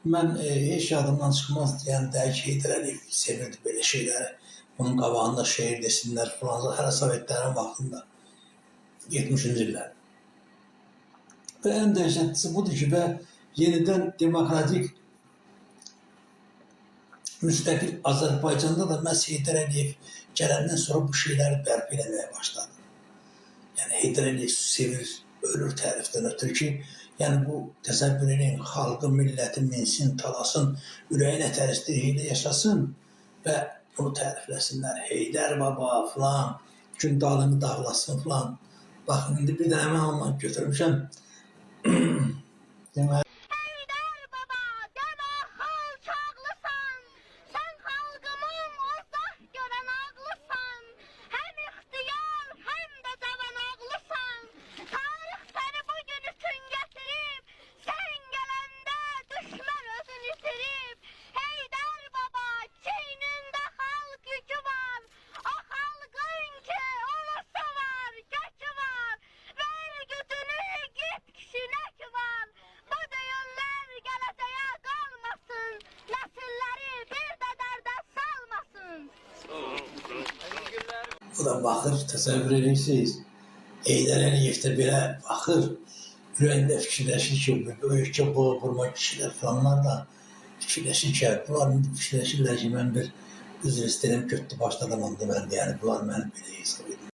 Mən heç yadımdan çıxmaz deyən Dəqiq Heydər Əliyev sevirdi belə şeyləri. Bunun qabağında şeir desinlər filan, hələ Sovetlərin vaxtında 70-ci illər. Və ən dəhşətlisi budur ki, və yenidən demokratik müstəqil Azərbaycanda da məhz Heydər Əliyev gələndən sonra bu şeyləri bərpa eləməyə başladı. Yəni Heydər Əliyev sevir, ölür tərifdən ötürü ki, yəni bu təsəvvür edin, xalqı, milləti minsin, talasın, ürəyinə təristliyi yaşasın və bunu tərifləsinlər. Heydər baba filan, gün dalını dağlasın filan. Baxın, indi bir dənə mən ondan götürmüşəm. Deməli, Heydər baba, demə xalçaqlısan, sən xalqımın ozaq görən ağlısan, həm ixtiyar, həm də cavan ağlısan, tarix səni bu gün üçün gətirib, sən gələndə düşmən özün itirib. Heydər baba, çiynində xalq yükü var, o xalqın ki, ulusu var, göçü var, ver gücünü, git kişinək var. Bu düyünlər gələcəyə qalmasın, nəsilləri bir də dərdə salmasın. bu da baxır, təsəvvür edirsiniz. Heydər Əliyev də belə baxır, ürəyində fikirləşir ki, böyükcə boy vurma kişilər falanlar da fikirləşir ki, bunlar fikirləşirlər ki, mən bir üzr istəyirəm, götdü başladım onda mən deyəni, bunlar məni belə hesab edir.